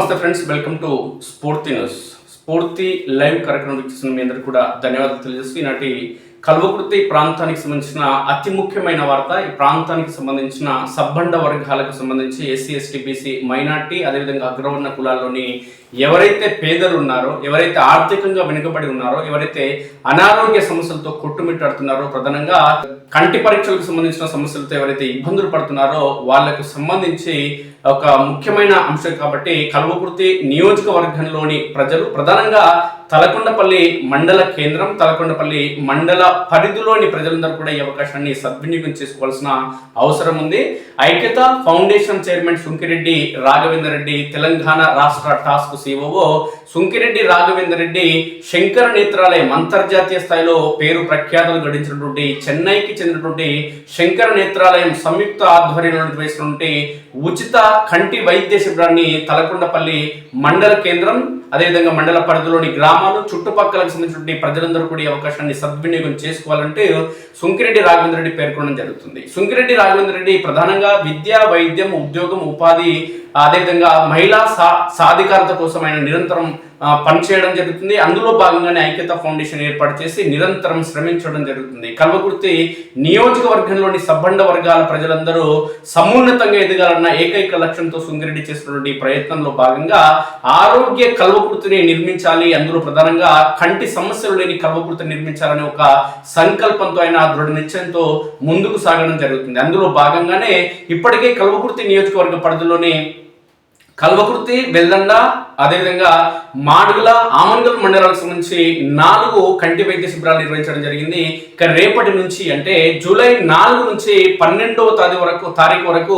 నమస్తే friends, welcome to స్ఫూర్తి news. స్ఫూర్తి లైవ్ కార్యక్రమం వీక్షిస్తున్న మీ అందరికీ కూడా ధన్యవాదాలు తెలియజేస్తూ ఈనాటి కల్వకుర్తి ప్రాంతానికి సంబంధించిన అతి ముఖ్యమైన వార్త. ఈ ప్రాంతానికి సంబంధించిన సబ్బండ వర్గాలకు సంబంధించి ఎస్సీ, ఎస్టీ, బీసీ, మైనార్టీ, అదేవిధంగా అగ్రవర్ణ కులాల్లోని ఎవరైతే పేదలు ఉన్నారో, ఎవరైతే ఆర్థికంగా వెనుకబడి ఉన్నారో, ఎవరైతే అనారోగ్య సమస్యలతో కొట్టుమిట్టాడుతున్నారో, ప్రధానంగా కంటి పరీక్షలకు సంబంధించిన సమస్యలతో ఎవరైతే ఇబ్బందులు పడుతున్నారో వాళ్ళకు సంబంధించి ఒక ముఖ్యమైన అంశం కాబట్టి కల్వకుర్తి నియోజకవర్గంలోని ప్రజలు, ప్రధానంగా తలకొండపల్లి మండల కేంద్రం, తలకొండపల్లి మండల పరిధిలోని ప్రజలందరూ కూడా ఈ అవకాశాన్ని సద్వినియోగం చేసుకోవాల్సిన అవసరం ఉంది. ఐక్యత ఫౌండేషన్ చైర్మన్ సుంకిరెడ్డి రాఘవేందర్ రెడ్డి, తెలంగాణ రాష్ట్ర టాస్క్ సిఓఓ సుంకిరెడ్డి రాఘవేందర్ రెడ్డి, శంకర నేత్రాలయం అంతర్జాతీయ స్థాయిలో పేరు ప్రఖ్యాతలు గడించినటువంటి చెన్నైకి చెందినటువంటి శంకర నేత్రాలయం సంయుక్త ఆధ్వర్యంలో నిర్వహిస్తున్నటువంటి ఉచిత కంటి వైద్య శిబిరాన్ని తలకొండపల్లి మండల కేంద్రం, అదేవిధంగా మండల పరిధిలోని గ్రామాలు, చుట్టుపక్కలకు సంబంధించిన ప్రజలందరూ కూడా ఈ అవకాశాన్ని సద్వినియోగం చేసుకోవాలంటే సుంకిరెడ్డి రాఘవేంద్ర రెడ్డి పేర్కొనడం జరుగుతుంది. సుంకిరెడ్డి రాఘవేంద్ర రెడ్డి ప్రధానంగా విద్య, వైద్యం, ఉద్యోగం, ఉపాధి, అదేవిధంగా మహిళా సాధికారత కోసం ఆయన నిరంతరం పనిచేయడం జరుగుతుంది. అందులో భాగంగానే ఐక్యత ఫౌండేషన్ ఏర్పాటు చేసి నిరంతరం శ్రమించడం జరుగుతుంది. కల్వకుర్తి నియోజకవర్గంలోని సబ్బండ వర్గాల ప్రజలందరూ సమున్నతంగా ఎదగాలన్న ఏకైక లక్ష్యంతో సుంకిరెడ్డి చేస్తున్నటువంటి ప్రయత్నంలో భాగంగా ఆరోగ్య కల్వకుర్తిని నిర్మించాలి, అందులో ప్రధానంగా కంటి సమస్యలు లేని కల్వకుర్తిని నిర్మించాలనే ఒక సంకల్పంతో ఆయన దృఢ నిశ్చయంతో ముందుకు సాగడం జరుగుతుంది. అందులో భాగంగానే ఇప్పటికే కల్వకుర్తి నియోజకవర్గ పరిధిలోని కల్వకుర్తి, వెల్దండ, అదేవిధంగా మాడుగుల, ఆమన్గల్ మండలాలకు సంబంధించి 4 కంటి వైద్య శిబిరాలు నిర్వహించడం జరిగింది. ఇక రేపటి నుంచి అంటే జూలై 4 నుంచి 12వ తారీఖు వరకు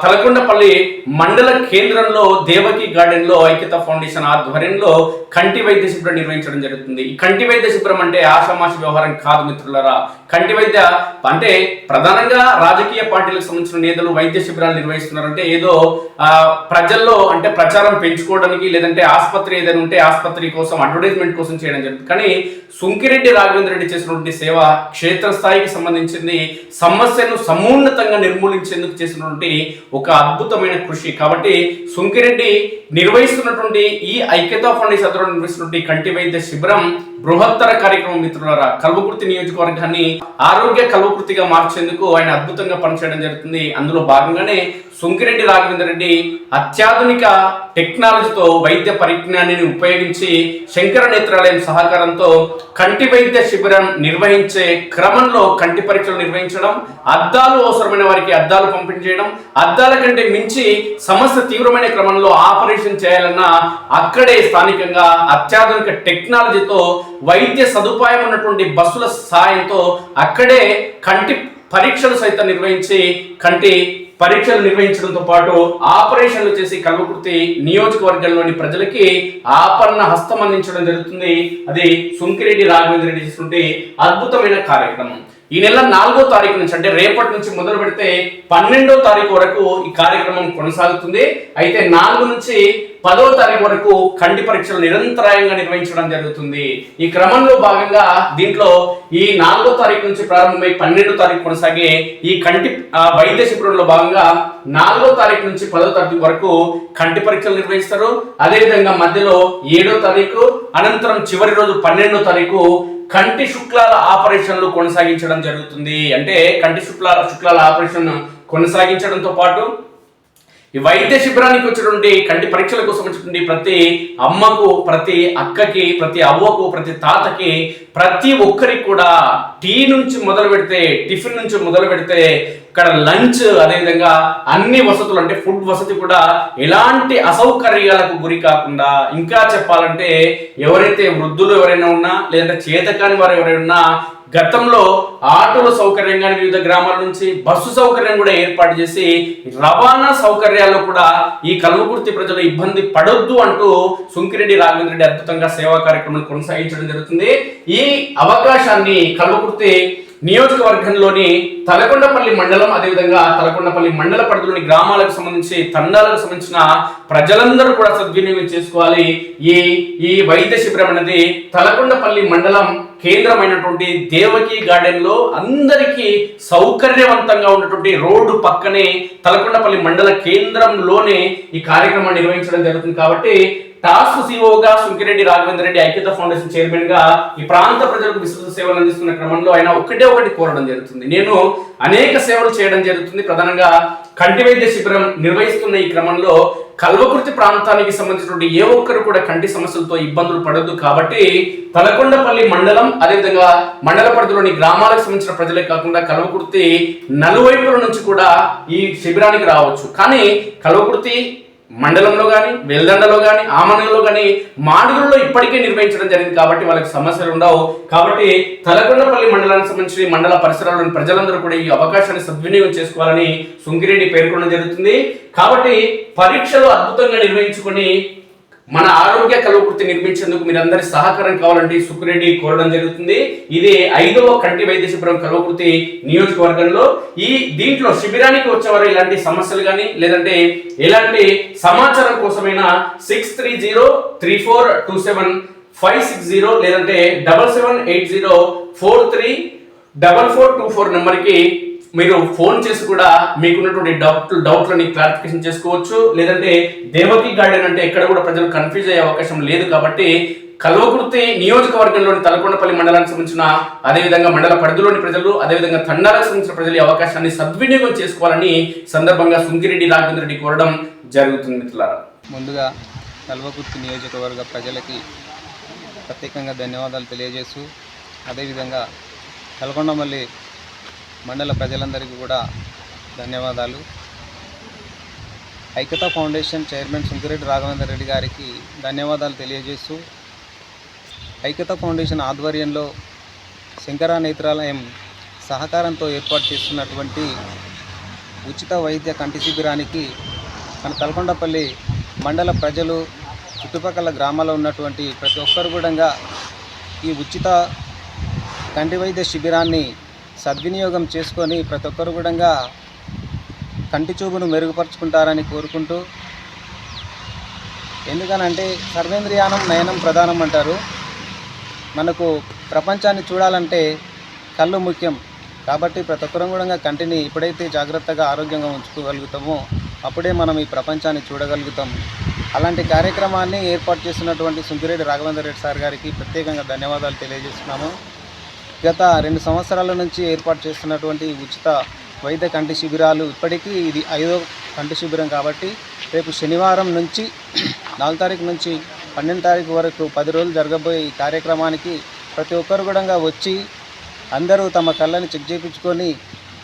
తలకొండపల్లి మండల కేంద్రంలో దేవకి గార్డెన్ లో ఐక్యత ఫౌండేషన్ ఆధ్వర్యంలో కంటి వైద్య శిబిరం నిర్వహించడం జరుగుతుంది. ఈ కంటి వైద్య శిబిరం అంటే ఆషామాషి వ్యవహారం కాదు మిత్రులారా. కంటి వైద్య అంటే ప్రధానంగా రాజకీయ పార్టీలకు సంబంధించిన నేతలు వైద్య శిబిరాలు నిర్వహిస్తున్నారంటే ఏదో ప్రజల్లో అంటే ప్రచారం పెంచుకోవడానికి, లేదంటే ఆసుపత్రి ఏదైనా ఉంటే ఆసుపత్రి కోసం అడ్వర్టైజ్మెంట్ కోసం చేయడం జరుగుతుంది. కానీ సుంకిరెడ్డి రాఘవేంద్ర రెడ్డి చేసినటువంటి సేవ క్షేత్రస్థాయికి సంబంధించింది, సమస్యను సమున్నతంగా నిర్మూలించేందుకు చేసినటువంటి ఒక అద్భుతమైన కృషి. కాబట్టి సుంకిరెడ్డి నిర్వహిస్తున్నటువంటి ఈ ఐక్యతా ఫౌండేషన్ ఆధ్వర్యంలో నిర్వహిస్తున్నటువంటి కంటి వైద్య శిబిరం బృహత్తర కార్యక్రమం మిత్రులారా. కల్వకుర్తి నియోజకవర్గాన్ని ఆరోగ్య కల్వకుర్తిగా మార్చేందుకు ఆయన అద్భుతంగా పనిచేయడం జరుగుతుంది. అందులో భాగంగానే సుంకిరెడ్డి రాఘవేంద్ర రెడ్డి అత్యాధునిక టెక్నాలజీతో వైద్య పరిజ్ఞానాన్ని ఉపయోగించి శంకర నేత్రాలయం సహకారంతో కంటి వైద్య శిబిరం నిర్వహించే క్రమంలో కంటి పరీక్షలు నిర్వహించడం, అద్దాలు అవసరమైన వారికి అద్దాలు పంపిణీ చేయడం, అద్దాల కంటే మించి సమస్య తీవ్రమైన క్రమంలో ఆపరేషన్ చేయాలన్నా అక్కడే స్థానికంగా అత్యాధునిక టెక్నాలజీతో వైద్య సదుపాయం ఉన్నటువంటి బస్సుల సాయంతో అక్కడే కంటి పరీక్షలు సైతం నిర్వహించి కంటి పరీక్షలు నిర్వహించడంతో పాటు ఆపరేషన్లు చేసి కల్వకుర్తి నియోజకవర్గంలోని ప్రజలకి ఆపన్న హస్తం అందించడం జరుగుతుంది. అది సుంకిరెడ్డి రాఘవేంద్ర రెడ్డి చేసినటువంటి అద్భుతమైన కార్యక్రమం. ఈ నెల 4వ తారీఖు నుంచి అంటే రేపటి నుంచి మొదలు పెడితే 12వ తారీఖు వరకు ఈ కార్యక్రమం కొనసాగుతుంది. అయితే 4 నుంచి 10వ తారీఖు వరకు కంటి పరీక్షలు నిరంతరాయంగా నిర్వహించడం జరుగుతుంది. ఈ క్రమంలో భాగంగా దీంట్లో ఈ 4వ తారీఖు నుంచి ప్రారంభమై 12వ తారీఖు కొనసాగే ఈ కంటి వైద్య శిబిరంలో భాగంగా 4వ తారీఖు నుంచి 10వ తారీఖు వరకు కంటి పరీక్షలు నిర్వహిస్తారు. అదేవిధంగా మధ్యలో 7వ తారీఖు, అనంతరం చివరి రోజు 12వ తారీఖు కంటి శుక్లాల ఆపరేషన్లు కొనసాగించడం జరుగుతుంది. అంటే కంటి శుక్లాల ఆపరేషన్ కొనసాగించడంతో పాటు ఈ వైద్య శిబిరానికి వచ్చినటువంటి కంటి పరీక్షల కోసం వచ్చినటువంటి ప్రతి అమ్మకు, ప్రతి అక్కకి, ప్రతి అవ్వకు, ప్రతి తాతకి, ప్రతి ఒక్కరికి కూడా టీ నుంచి మొదలు పెడితే, టిఫిన్ నుంచి మొదలు పెడితే ఇక్కడ లంచ్, అదేవిధంగా అన్ని వసతులు అంటే ఫుడ్ వసతి కూడా ఎలాంటి అసౌకర్యాలకు గురి కాకుండా, ఇంకా చెప్పాలంటే ఎవరైతే వృద్ధులు ఎవరైనా ఉన్నా, లేదంటే చేతకాని వారు ఎవరైనా ఉన్నా గతంలో ఆటోల సౌకర్యం కానీ వివిధ గ్రామాల నుంచి బస్సు సౌకర్యం కూడా ఏర్పాటు చేసి రవాణా సౌకర్యాల్లో కూడా ఈ కల్వకుర్తి ప్రజలు ఇబ్బంది పడొద్దు అంటూ సుంకిరెడ్డి రాఘవేంద్ర రెడ్డి అద్భుతంగా సేవా కార్యక్రమాలు కొనసాగించడం జరుగుతుంది. ఈ అవకాశాన్ని కల్వకుర్తి నియోజకవర్గంలోని తలకొండపల్లి మండలం, అదేవిధంగా తలకొండపల్లి మండల పరిధిలోని గ్రామాలకు సంబంధించి తండాలకు సంబంధించిన ప్రజలందరూ కూడా సద్వినియోగం చేసుకోవాలి. ఈ వైద్య శిబిరం అనేది తలకొండపల్లి మండలం కేంద్రమైనటువంటి దేవకి గార్డెన్ లో అందరికీ సౌకర్యవంతంగా ఉన్నటువంటి రోడ్డు పక్కనే తలకొండపల్లి మండల కేంద్రంలోనే ఈ కార్యక్రమాన్ని నిర్వహించడం జరుగుతుంది. కాబట్టి టాస్క్ సిఓగా సుంకిరెడ్డి రాఘవేంద్ర రెడ్డి ఐక్యత ఫౌండేషన్ చైర్మన్ గా ఈ ప్రాంత ప్రజలకు విస్తృత సేవలు అందిస్తున్న క్రమంలో ఆయన ఒకటి కోరడం జరుగుతుంది. నేను అనేక సేవలు చేయడం జరుగుతుంది. ప్రధానంగా కంటి వైద్య శిబిరం నిర్వహిస్తున్న ఈ క్రమంలో కల్వకుర్తి ప్రాంతానికి సంబంధించినటువంటి ఏ ఒక్కరు కూడా కంటి సమస్యలతో ఇబ్బందులు పడద్దు. కాబట్టి తలకొండపల్లి మండలం అదేవిధంగా మండల పరిధిలోని గ్రామాలకు సంబంధించిన ప్రజలే కాకుండా కల్వకుర్తి నలువైపుల నుంచి కూడా ఈ శిబిరానికి రావచ్చు. కానీ కల్వకుర్తి మండలంలో కానీ వెల్దండలో కానీ ఆమనలో కానీ మాడుగులలో ఇప్పటికే నిర్వహించడం జరిగింది. కాబట్టి వాళ్ళకి సమస్యలు ఉండవు. కాబట్టి తలకొండపల్లి మండలానికి సంబంధించి మండల పరిసరాల్లోని ప్రజలందరూ కూడా ఈ అవకాశాన్ని సద్వినియోగం చేసుకోవాలని సుంకిరెడ్డి పేర్కొనడం జరుగుతుంది. కాబట్టి పరీక్షలు అద్భుతంగా నిర్వహించుకొని మన ఆరోగ్య కల్వకుర్తి నిర్మించేందుకు మీరందరి సహకారం కావాలంటే సుంకిరెడ్డి కోరడం జరుగుతుంది. ఇది 5వ కంటి వైద్య శిబిరం కల్వకుర్తి నియోజకవర్గంలో. దీంట్లో శిబిరానికి వచ్చేవారు ఇలాంటి సమస్యలు కానీ లేదంటే ఎలాంటి సమాచారం కోసమైనా 6303427560 లేదంటే 7780434424 నెంబర్కి మీరు ఫోన్ చేసి కూడా మీకున్నటువంటి డౌట్లని క్లారిఫికేషన్ చేసుకోవచ్చు. లేదంటే దేవకి గార్డెన్ అంటే ఎక్కడ కూడా ప్రజలు కన్ఫ్యూజ్ అయ్యే అవకాశం లేదు. కాబట్టి కల్వకుర్తి నియోజకవర్గంలోని తలకొండపల్లి మండలానికి సంబంధించిన అదేవిధంగా మండల పరిధిలోని ప్రజలు అదేవిధంగా తండాలకు సంబంధించిన ప్రజలు ఈ అవకాశాన్ని సద్వినియోగం చేసుకోవాలని సందర్భంగా సుంకిరెడ్డి రాఘవేంద్ర రెడ్డి కోరడం జరుగుతుంది. మిత్రులారా, ముందుగా కల్వకుర్తి నియోజకవర్గ ప్రజలకి ప్రత్యేకంగా ధన్యవాదాలు తెలియజేస్తూ అదేవిధంగా తలకొండపల్లి మండల ప్రజలందరికీ కూడా ధన్యవాదాలు. ఐక్యతా ఫౌండేషన్ చైర్మన్ సుంకిరెడ్డి రాఘవేంద్ర రెడ్డి గారికి ధన్యవాదాలు తెలియజేస్తూ ఐక్యతా ఫౌండేషన్ ఆధ్వర్యంలో శంకర నేత్రాలయం సహకారంతో ఏర్పాటు చేస్తున్నటువంటి ఉచిత వైద్య కంటి శిబిరానికి మన తలకొండపల్లి మండల ప్రజలు చుట్టుపక్కల గ్రామాల్లో ఉన్నటువంటి ప్రతి ఒక్కరు కూడా ఈ ఉచిత కంటి వైద్య శిబిరాన్ని సద్వినియోగం చేసుకొని ప్రతి ఒక్కరు కూడా కంటి చూపును మెరుగుపరుచుకుంటారని కోరుకుంటూ, ఎందుకనంటే సర్వేంద్రియానం నయనం ప్రధానం అంటారు. మనకు ప్రపంచాన్ని చూడాలంటే కళ్ళు ముఖ్యం. కాబట్టి ప్రతి ఒక్కరం కూడా కంటిని ఎప్పుడైతే జాగ్రత్తగా ఆరోగ్యంగా ఉంచుకోగలుగుతామో అప్పుడే మనం ఈ ప్రపంచాన్ని చూడగలుగుతాం. అలాంటి కార్యక్రమాన్ని ఏర్పాటు చేస్తున్నటువంటి సుంకిరెడ్డి రాఘవేంద్ర రెడ్డి సార్ గారికి ప్రత్యేకంగా ధన్యవాదాలు తెలియజేస్తున్నాము. గత 2 సంవత్సరాల నుంచి ఏర్పాటు చేస్తున్నటువంటి ఉచిత వైద్య కంటి శిబిరాలు ఇప్పటికీ ఇది 5వ కంటి శిబిరం. కాబట్టి రేపు శనివారం నుంచి 4 తారీఖు నుంచి 12 తారీఖు వరకు 10 రోజులు జరగబోయే ఈ కార్యక్రమానికి ప్రతి ఒక్కరు కూడా వచ్చి అందరూ తమ కళ్ళని చెక్ చేయించుకొని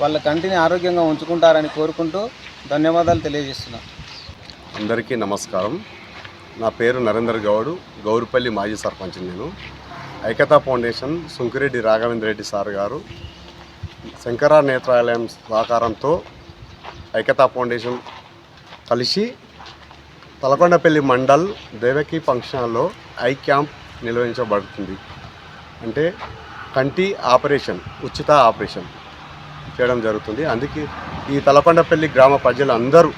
వాళ్ళ కంటిని ఆరోగ్యంగా ఉంచుకుంటారని కోరుకుంటూ ధన్యవాదాలు తెలియజేస్తున్నాం. అందరికీ నమస్కారం. నా పేరు నరేందర్ గౌడ్, గౌరుపల్లి మాజీ సర్పంచ్. నేను ఐక్యతా ఫౌండేషన్ సుంకిరెడ్డి రాఘవేంద్ర రెడ్డి సార్ గారు శంకర నేత్రాలయం సహకారంతో ఐక్యతా ఫౌండేషన్ కలిసి తలకొండపల్లి మండల్ దేవకి ఫంక్షన్ హాల్లో ఐ క్యాంప్ నిర్వహించబడుతుంది. అంటే కంటి ఆపరేషన్, ఉచిత ఆపరేషన్ చేయడం జరుగుతుంది. అందుకే ఈ తలకొండపల్లి గ్రామ ప్రజలందరూ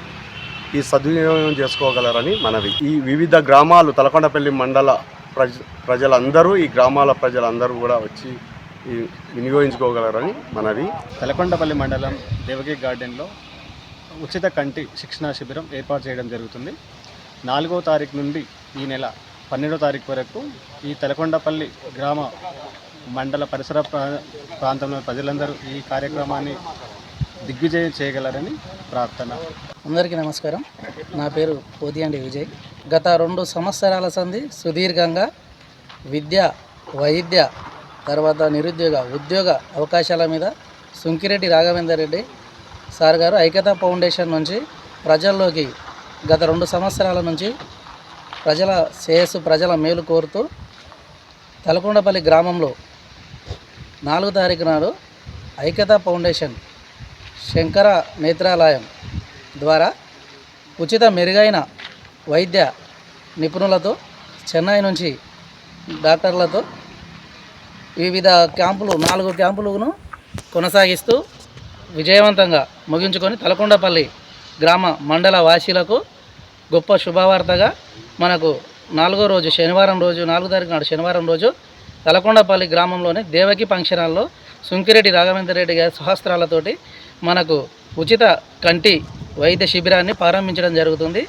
ఈ సద్వినియోగం చేసుకోగలరని మనవి. ఈ వివిధ గ్రామాలు తలకొండపల్లి మండల ప్రజలందరూ ఈ గ్రామాల ప్రజలందరూ కూడా వచ్చి వినియోగించుకోగలరని మనవి. తలకొండపల్లి మండలం దేవకి గార్డెన్లో ఉచిత కంటి శిక్షణా శిబిరం ఏర్పాటు చేయడం జరుగుతుంది. 4వ తారీఖు నుండి ఈ నెల 12వ తారీఖు వరకు ఈ తలకొండపల్లి గ్రామ మండల పరిసర ప్రాంతంలో ప్రజలందరూ ఈ కార్యక్రమాన్ని దిగ్విజయం చేయగలరని ప్రార్థన. అందరికీ నమస్కారం. నా పేరు పోతియండి విజయ్. గత 2 సంవత్సరాల సంధి సుదీర్ఘంగా విద్య, వైద్య, తర్వాత నిరుద్యోగ, ఉద్యోగ అవకాశాల మీద సుంకిరెడ్డి రాఘవేందర్ రెడ్డి సార్ గారు ఐక్యతా ఫౌండేషన్ నుంచి ప్రజల్లోకి గత 2 సంవత్సరాల నుంచి ప్రజల శ్రేయస్సు, ప్రజల మేలు కోరుతూ తలకొండపల్లి గ్రామంలో 4వ తారీఖు నాడు ఐక్యతా ఫౌండేషన్ శంకర నేత్రాలయం ద్వారా ఉచిత మెరుగైన వైద్య నిపుణులతో చెన్నై నుంచి డాక్టర్లతో వివిధ క్యాంపులు 4 క్యాంపులను కొనసాగిస్తూ విజయవంతంగా ముగించుకొని తలకొండపల్లి గ్రామ మండల వాసీలకు గొప్ప శుభవార్తగా మనకు 4వ రోజు శనివారం రోజు 4వ తారీఖు నాడు శనివారం రోజు తలకొండపల్లి గ్రామంలోని దేవకి ఫంక్షన్ హాల్లో సుంకిరెడ్డి రాఘవేంద్ర రెడ్డి గారి సహస్రాలతోటి మనకు ఉచిత కంటి వైద్య శిబిరాన్ని ప్రారంభించడం జరుగుతుంది.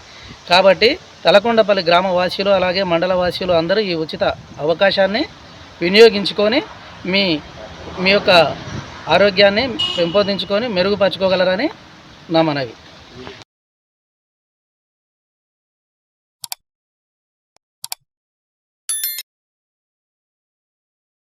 కాబట్టి తలకొండపల్లి గ్రామ వాసీలు అలాగే మండల వాసీలు అందరూ ఈ ఉచిత అవకాశాన్ని వినియోగించుకొని మీ యొక్క ఆరోగ్యాన్ని పెంపొందించుకొని మెరుగుపరచుకోగలరని నా మనవి.